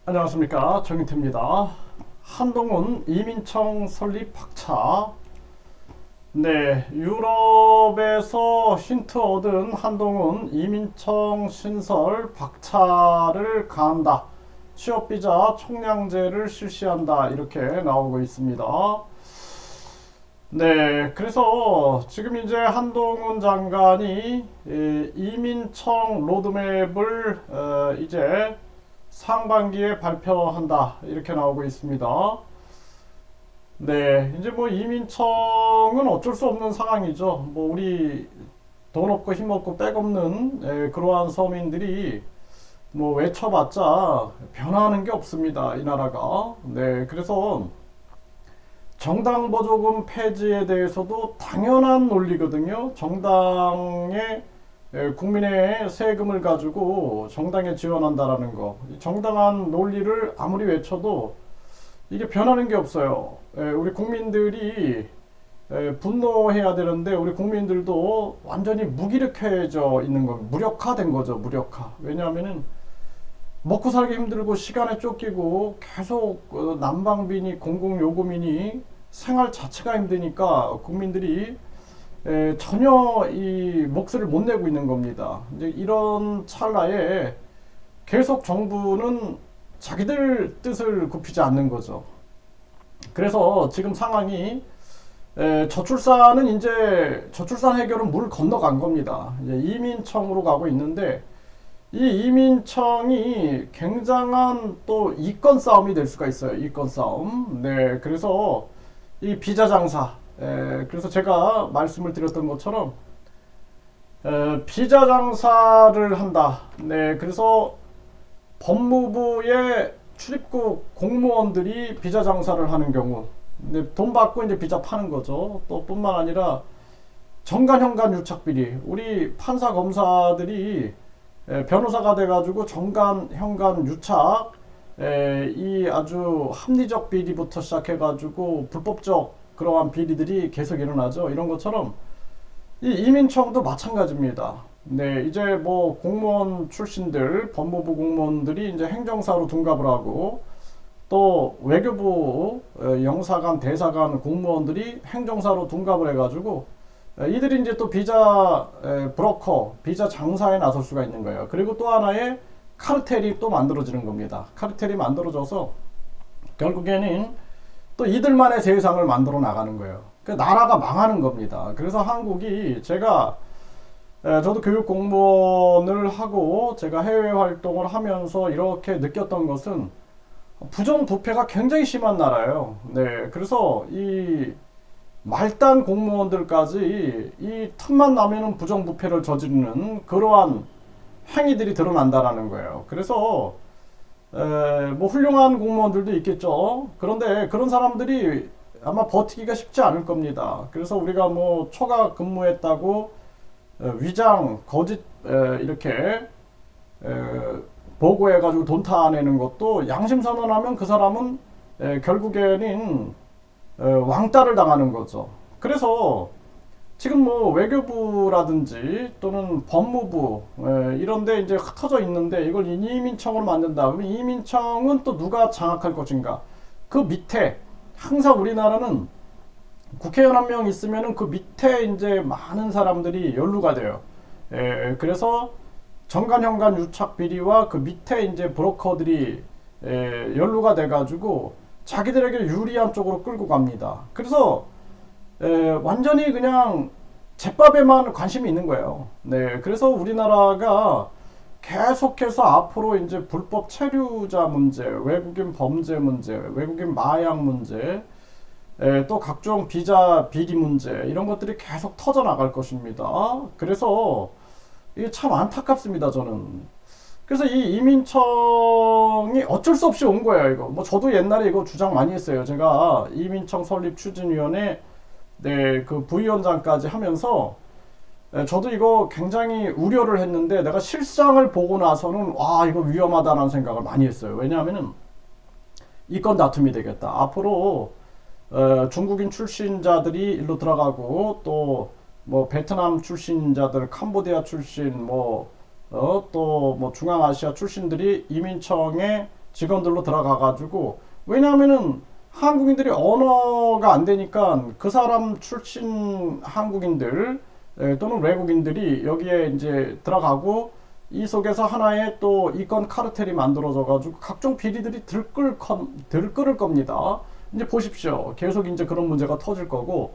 안녕하십니까, 정인태입니다. 한동훈 이민청 설립 박차. 네, 유럽에서 힌트 얻은 한동훈 이민청 신설 박차를 가한다. 취업비자 총량제를 실시한다. 이렇게 나오고 있습니다. 네, 그래서 지금 이제 한동훈 장관이 이민청 로드맵을 이제 상반기에 발표한다. 이렇게 나오고 있습니다. 네, 이제 뭐 이민청은 어쩔 수 없는 상황이죠. 뭐 우리 돈 없고 힘 없고 백 없는 그러한 서민들이 뭐 외쳐봤자 변화하는 게 없습니다. 이 나라가. 네, 그래서 정당 보조금 폐지에 대해서도 당연한 논리거든요. 정당의 국민의 세금을 가지고 정당에 지원한다라는 거. 정당한 논리를 아무리 외쳐도 이게 변하는 게 없어요. 우리 국민들이 분노해야 되는데 우리 국민들도 완전히 무기력해져 있는 거, 무력화된 거죠. 무력화. 왜냐하면은 먹고 살기 힘들고 시간에 쫓기고 계속 난방비니 공공요금이니 생활 자체가 힘드니까 국민들이 전혀 이 몫을 못 내고 있는 겁니다. 이제 이런 찰나에 계속 정부는 자기들 뜻을 굽히지 않는 거죠. 그래서 지금 상황이 저출산은 이제 저출산 해결은 물을 건너간 겁니다. 이제 이민청으로 가고 있는데 이 이민청이 굉장한 또 이권 싸움이 될 수가 있어요. 이권 싸움. 네, 그래서 이 비자 장사. 그래서 제가 말씀을 드렸던 것처럼 비자 장사를 한다. 네, 그래서 법무부의 출입국 공무원들이 비자 장사를 하는 경우, 네, 돈 받고 이제 비자 파는 거죠. 또 뿐만 아니라 정관 현관 유착 비리. 우리 판사 검사들이 변호사가 돼가지고 정관 현관 유착 이 아주 합리적 비리부터 시작해가지고 불법적 그러한 비리들이 계속 일어나죠. 이런 것처럼 이 이민청도 마찬가지입니다. 네, 이제 뭐 공무원 출신들, 법무부 공무원들이 이제 행정사로 둔갑을 하고 또 외교부 영사관, 대사관 공무원들이 행정사로 둔갑을 해가지고 이들이 이제 또 비자 브로커, 비자 장사에 나설 수가 있는 거예요. 그리고 또 하나의 카르텔이 또 만들어지는 겁니다. 카르텔이 만들어져서 결국에는 또 이들만의 세상을 만들어 나가는 거예요. 그 나라가 망하는 겁니다. 그래서 한국이 제가 저도 교육 공무원을 하고 제가 해외 활동을 하면서 이렇게 느꼈던 것은 부정부패가 굉장히 심한 나라예요. 네, 그래서 이 말단 공무원들까지 이 틈만 나면은 부정부패를 저지르는 그러한 행위들이 드러난다라는 거예요. 그래서 뭐 훌륭한 공무원들도 있겠죠. 그런데 그런 사람들이 아마 버티기가 쉽지 않을 겁니다. 그래서 우리가 뭐 초과 근무했다고 위장, 거짓 이렇게 보고해가지고 돈 타내는 것도 양심선언하면 그 사람은 결국에는 왕따를 당하는 거죠. 그래서 지금 뭐 외교부라든지 또는 법무부 이런데 이제 흩어져 있는데 이걸 이민청으로 만든다. 그럼 이민청은 또 누가 장악할 것인가? 그 밑에 항상 우리나라는 국회의원 한 명 있으면은 그 밑에 이제 많은 사람들이 연루가 돼요. 그래서 정관 현관 유착 비리와 그 밑에 이제 브로커들이 연루가 돼가지고 자기들에게 유리한 쪽으로 끌고 갑니다. 그래서 완전히 그냥 잿밥에만 관심이 있는 거예요. 네, 그래서 우리나라가 계속해서 앞으로 이제 불법 체류자 문제, 외국인 범죄 문제, 외국인 마약 문제, 또 각종 비자 비리 문제 이런 것들이 계속 터져 나갈 것입니다. 그래서 이게 참 안타깝습니다, 저는. 그래서 이 이민청이 어쩔 수 없이 온 거예요, 이거. 뭐 저도 옛날에 이거 주장 많이 했어요. 제가 이민청 설립 추진위원회 네, 그 부위원장까지 하면서 저도 이거 굉장히 우려를 했는데 내가 실상을 보고 나서는 와, 이거 위험하다는 생각을 많이 했어요. 왜냐하면은 이건 다툼이 되겠다. 앞으로 중국인 출신자들이 일로 들어가고 또 뭐 베트남 출신자들, 캄보디아 출신, 또 뭐 중앙아시아 출신들이 이민청에 직원들로 들어가가지고, 왜냐하면은 한국인들이 언어가 안 되니까 그 사람 출신 한국인들 또는 외국인들이 여기에 이제 들어가고, 이 속에서 하나의 또 이권 카르텔이 만들어져 가지고 각종 비리들이 들끓을 겁니다. 이제 보십시오. 계속 이제 그런 문제가 터질 거고,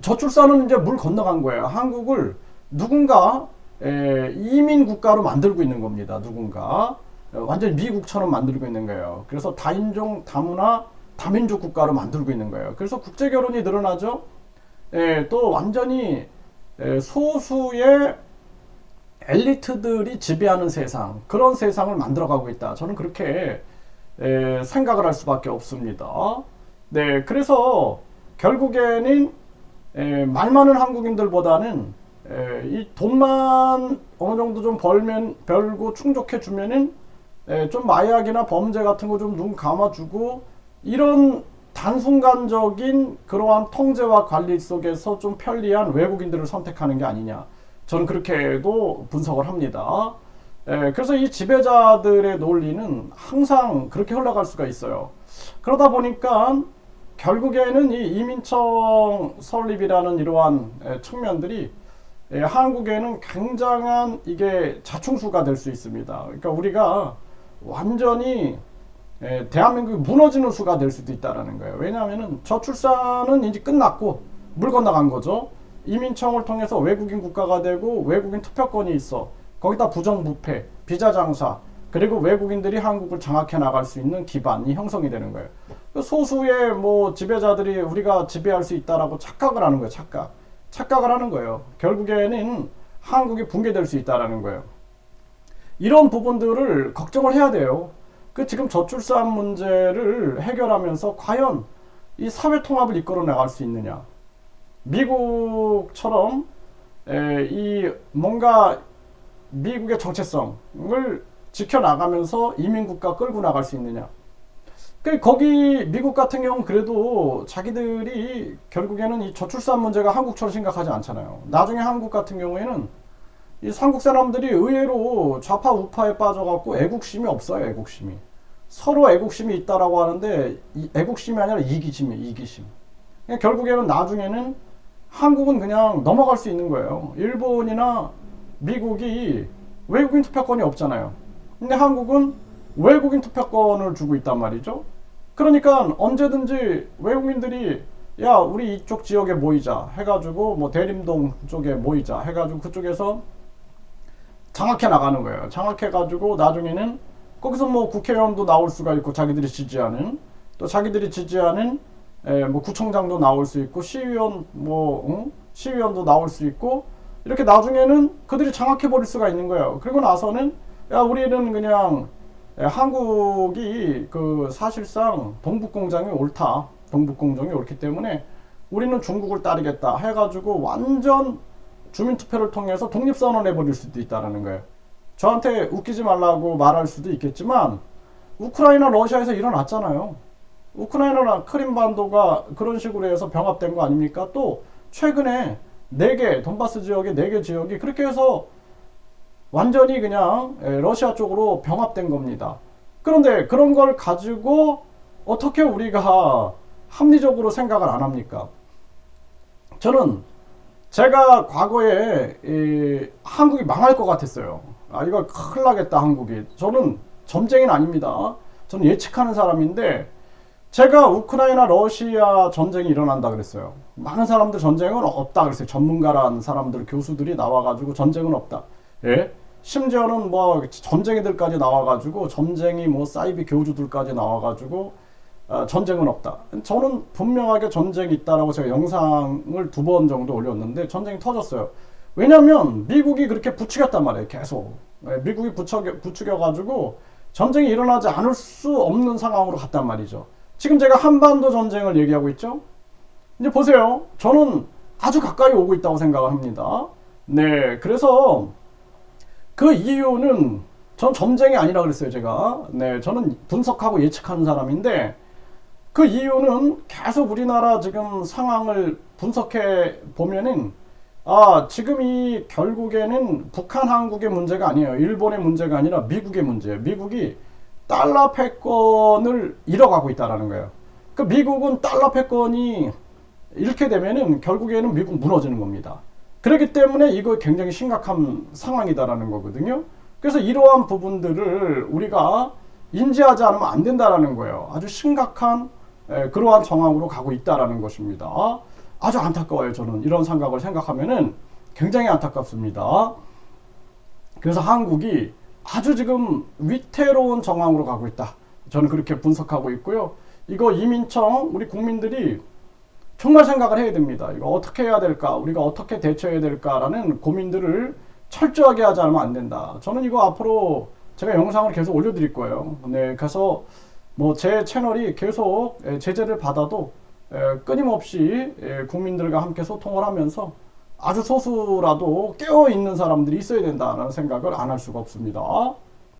저출산은 이제 물 건너간 거예요. 한국을 누군가 이민 국가로 만들고 있는 겁니다. 누군가 완전 미국처럼 만들고 있는 거예요. 그래서 다인종, 다문화, 다민족 국가로 만들고 있는 거예요. 그래서 국제 결혼이 늘어나죠. 또 완전히 소수의 엘리트들이 지배하는 세상, 그런 세상을 만들어가고 있다. 저는 그렇게 생각을 할 수밖에 없습니다. 네, 그래서 결국에는 말 많은 한국인들보다는 이 돈만 어느 정도 좀 벌고 충족해 주면은 좀 마약이나 범죄 같은 거 좀 눈 감아주고, 이런 단순간적인 그러한 통제와 관리 속에서 좀 편리한 외국인들을 선택하는 게 아니냐. 저는 그렇게도 분석을 합니다. 그래서 이 지배자들의 논리는 항상 그렇게 흘러갈 수가 있어요. 그러다 보니까 결국에는 이 이민청 설립이라는 이러한 측면들이 한국에는 굉장한 이게 자충수가 될 수 있습니다. 그러니까 우리가 완전히 대한민국이 무너지는 수가 될 수도 있다는 거예요. 왜냐하면 저출산은 이제 끝났고 물 건너간 거죠. 이민청을 통해서 외국인 국가가 되고 외국인 투표권이 있어. 거기다 부정부패, 비자 장사, 그리고 외국인들이 한국을 장악해 나갈 수 있는 기반이 형성이 되는 거예요. 소수의 뭐 지배자들이 우리가 지배할 수 있다라고 착각을 하는 거예요. 착각을 하는 거예요. 결국에는 한국이 붕괴될 수 있다라는 거예요. 이런 부분들을 걱정을 해야 돼요. 그 지금 저출산 문제를 해결하면서 과연 이 사회 통합을 이끌어 나갈 수 있느냐? 미국처럼 이 뭔가 미국의 정체성을 지켜나가면서 이민국가 끌고 나갈 수 있느냐? 거기 미국 같은 경우는 그래도 자기들이 결국에는 이 저출산 문제가 한국처럼 심각하지 않잖아요. 나중에 한국 같은 경우에는 이 한국 사람들이 의외로 좌파 우파에 빠져갖고 애국심이 없어요. 애국심이 서로 애국심이 있다라고 하는데 이 애국심이 아니라 이기심이에요. 이기심. 결국에는 나중에는 한국은 그냥 넘어갈 수 있는 거예요. 일본이나 미국이 외국인 투표권이 없잖아요. 근데 한국은 외국인 투표권을 주고 있단 말이죠. 그러니까 언제든지 외국인들이 야 우리 이쪽 지역에 모이자 해가지고 뭐 대림동 쪽에 모이자 해가지고 그쪽에서 장악해 나가는 거예요. 장악해가지고 나중에는 거기서 뭐 국회의원도 나올 수가 있고 자기들이 지지하는, 또 자기들이 지지하는 뭐 구청장도 나올 수 있고 시의원 시의원도 나올 수 있고, 이렇게 나중에는 그들이 장악해 버릴 수가 있는 거예요. 그리고 나서는 야 우리는 그냥 한국이 그 사실상 동북공정이 옳다. 동북공정이 옳기 때문에 우리는 중국을 따르겠다 해가지고 완전 주민투표를 통해서 독립선언 해버릴 수도 있다는 거예요. 저한테 웃기지 말라고 말할 수도 있겠지만 우크라이나 러시아에서 일어났잖아요. 우크라이나나 크림반도가 그런 식으로 해서 병합된 거 아닙니까? 또 최근에 4개 돈바스 지역의 4개 지역이 그렇게 해서 완전히 그냥 러시아 쪽으로 병합된 겁니다. 그런데 그런 걸 가지고 어떻게 우리가 합리적으로 생각을 안 합니까? 저는 제가 과거에 한국이 망할 것 같았어요. 아 이거 큰일 나겠다 한국이. 저는 점쟁이는 아닙니다. 저는 예측하는 사람인데 제가 우크라이나 러시아 전쟁이 일어난다 그랬어요. 많은 사람들 전쟁은 없다 그랬어요. 전문가라는 사람들 교수들이 나와가지고 전쟁은 없다. 예? 심지어는 뭐 전쟁이들까지 나와가지고 점쟁이 뭐 사이비 교주들까지 나와가지고 전쟁은 없다. 저는 분명하게 전쟁이 있다라고 제가 영상을 2번 정도 올렸는데 전쟁이 터졌어요. 왜냐면 미국이 그렇게 부추겼단 말이에요. 계속 미국이 부추겨가지고 전쟁이 일어나지 않을 수 없는 상황으로 갔단 말이죠. 지금 제가 한반도 전쟁을 얘기하고 있죠. 이제 보세요. 저는 아주 가까이 오고 있다고 생각을 합니다. 네, 그래서 그 이유는 전 점쟁이 아니라 그랬어요. 제가 네, 저는 분석하고 예측하는 사람인데 그 이유는 계속 우리나라 지금 상황을 분석해 보면은 지금 이 결국에는 북한 한국의 문제가 아니에요. 일본의 문제가 아니라 미국의 문제예요. 미국이 달러 패권을 잃어가고 있다라는 거예요. 그 미국은 달러 패권이 이렇게 되면은 결국에는 미국 무너지는 겁니다. 그렇기 때문에 이거 굉장히 심각한 상황이다라는 거거든요. 그래서 이러한 부분들을 우리가 인지하지 않으면 안 된다라는 거예요. 아주 심각한 그러한 상황으로 가고 있다라는 것입니다. 아주 안타까워요. 저는 이런 생각을 생각하면은 굉장히 안타깝습니다. 그래서 한국이 아주 지금 위태로운 정황으로 가고 있다. 저는 그렇게 분석하고 있고요. 이거 이민청 우리 국민들이 정말 생각을 해야 됩니다. 이거 어떻게 해야 될까? 우리가 어떻게 대처해야 될까라는 고민들을 철저하게 하지 않으면 안 된다. 저는 이거 앞으로 제가 영상을 계속 올려드릴 거예요. 네, 그래서 뭐 제 채널이 계속 제재를 받아도 끊임없이 국민들과 함께 소통을 하면서 아주 소수라도 깨어있는 사람들이 있어야 된다는 생각을 안 할 수가 없습니다.